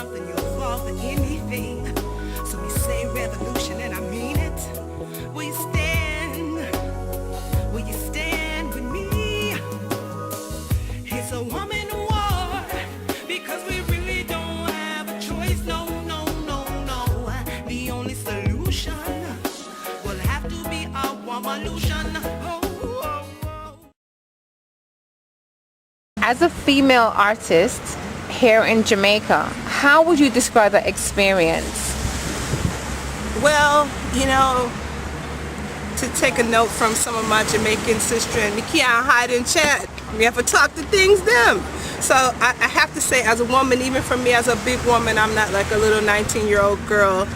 something, you'll fall for anything. So we say revolution, and I mean it. Will you stand? Will you stand with me? It's a woman war, because we really don't have a choice. No, no, no, no. The only solution will have to be a womalution. Oh, oh, oh. As a female artist here in Jamaica, how would you describe that experience? Well, you know, to take a note from some of my Jamaican sister, and we can't hide and chat. We have to talk to things them. So I have to say, as a woman, even for me as a big woman, I'm not like a little 19-year-old girl,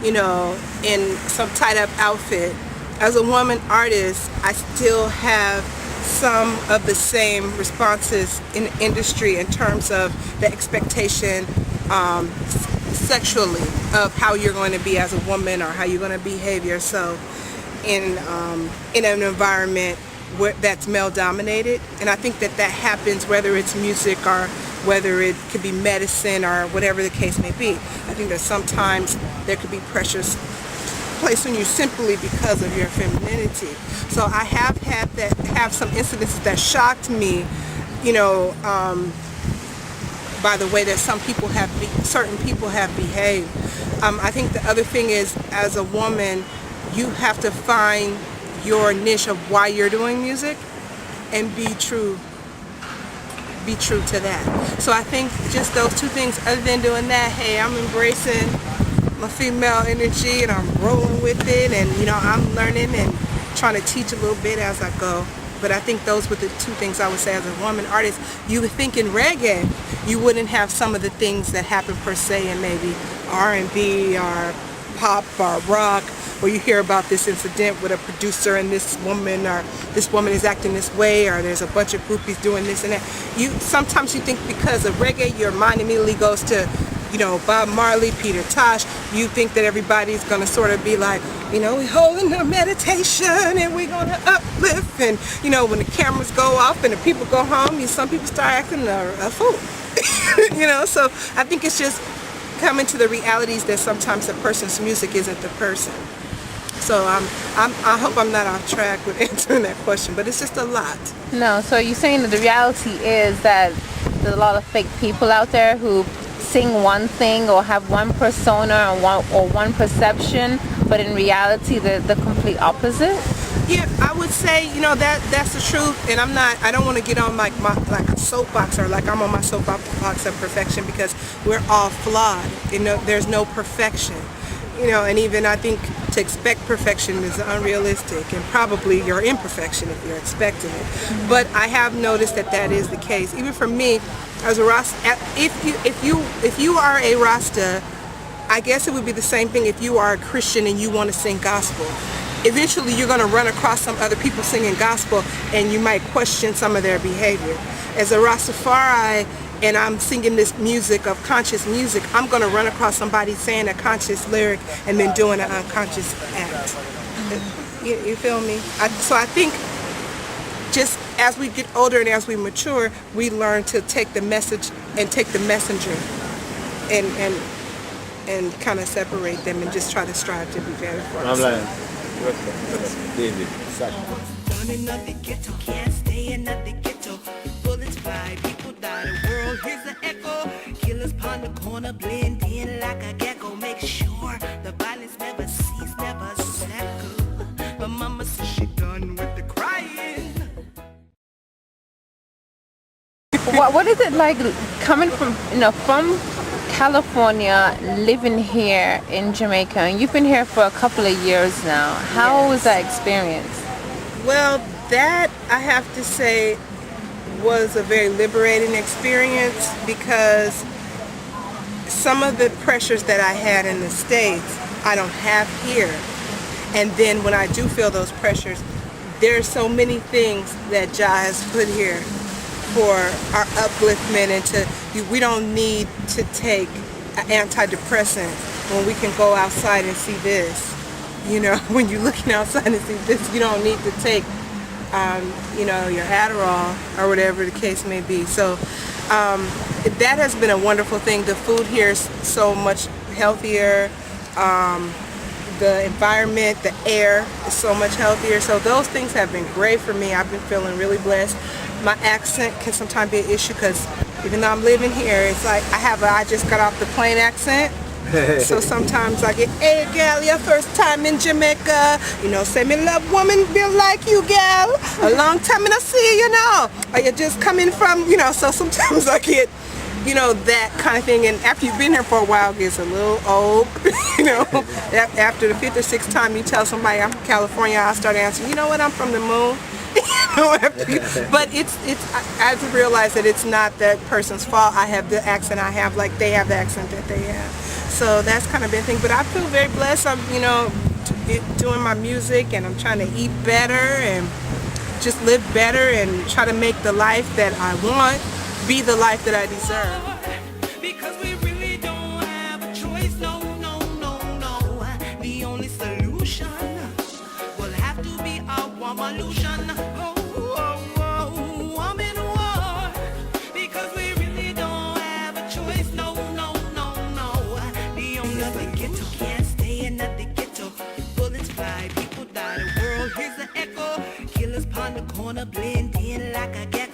you know, in some tied-up outfit. As a woman artist, I still have some of the same responses in the industry in terms of the expectation sexually of how you're going to be as a woman or how you're going to behave yourself in an environment that's male dominated. And I think that happens whether it's music or whether it could be medicine or whatever the case may be. I think that sometimes there could be pressures placed on you simply because of your femininity. So I have some incidences that shocked me, you know, by the way that certain people have behaved. I think the other thing is, as a woman, you have to find your niche of why you're doing music and be true to that. So I think just those two things, other than doing that, hey, I'm embracing my female energy and I'm rolling with it, and you know, I'm learning and trying to teach a little bit as I go. But I think those were the two things I would say as a woman artist. You would think in reggae you wouldn't have some of the things that happen per se in maybe R&B or pop or rock, where you hear about this incident with a producer and this woman, or this woman is acting this way, or there's a bunch of groupies doing this and that. Sometimes you think because of reggae your mind immediately goes to, you know, Bob Marley, Peter Tosh. You think that everybody's going to sort of be like, you know, we're holding a meditation and we're going to uplift. And, you know, when the cameras go off and the people go home, some people start acting a fool. You know, so I think it's just coming to the realities that sometimes the person's music isn't the person. So I hope I'm not off track with answering that question, but it's just a lot. No, so you're saying that the reality is that there's a lot of fake people out there who sing one thing or have one persona or one perception, but in reality they're the complete opposite? Yeah, I would say, you know, that's the truth, and I don't want to get on like a soapbox, or like I'm on my soapbox of perfection, because we're all flawed. You know, there's no perfection. You know, and even I think to expect perfection is unrealistic, and probably you're imperfection if you're expecting it. Mm-hmm. But I have noticed that is the case. Even for me, as a Rasta, if you are a Rasta, I guess it would be the same thing if you are a Christian and you want to sing gospel. Eventually you're going to run across some other people singing gospel, and you might question some of their behavior. As a Rastafari, and I'm singing this music of conscious music, I'm going to run across somebody saying a conscious lyric and then doing an unconscious act. You feel me? So I think just as we get older and as we mature, we learn to take the message and take the messenger and kind of separate them and just try to strive to be better for ourselves. David, Done another ghetto, can't stay another ghetto. Bullets fly, people die, the world hears the echo. Killers pound the corner, blend in like a gecko. Make sure the violence never cease, never settle. But mama says she done with the crying. What is it like coming from California, living here in Jamaica, and you've been here for a couple of years now? How was that experience? Well, that I have to say was a very liberating experience, because some of the pressures that I had in the States I don't have here. And then when I do feel those pressures, there's so many things that Jah has put here for our upliftment, and we don't need to take an antidepressant when we can go outside and see this. You know, when you're looking outside and see this, you don't need to take, you know, your Adderall or whatever the case may be. So That has been a wonderful thing. The food here is so much healthier. The environment, the air is so much healthier. So those things have been great for me. I've been feeling really blessed. My accent can sometimes be an issue because even though I'm living here, it's like I just got off the plane accent. So sometimes I get, hey gal, your first time in Jamaica, you know, say me love woman built like you, gal. A long time and I see you know. Or you just coming from, you know, so sometimes I get, you know, that kind of thing. And after you've been here for a while, it gets a little old, you know. After the 5th or 6th time you tell somebody I'm from California, I start answering, you know what, I'm from the moon. But I've realized that it's not that person's fault. I have the accent I have, like they have the accent that they have. So that's kind of been a thing. But I feel very blessed. I'm, you know, doing my music, and I'm trying to eat better and just live better and try to make the life that I want be the life that I deserve. Because we really don't have a choice, no, no, no, no. The only solution will have to be our revolution. Oh, oh, oh, I'm in war. Because we really don't have a choice, no, no, no, no. The only ghetto can't stay in the ghetto. Bullets fly, people die, the world hears the echo. Killers upon the corner blend in like a ghetto.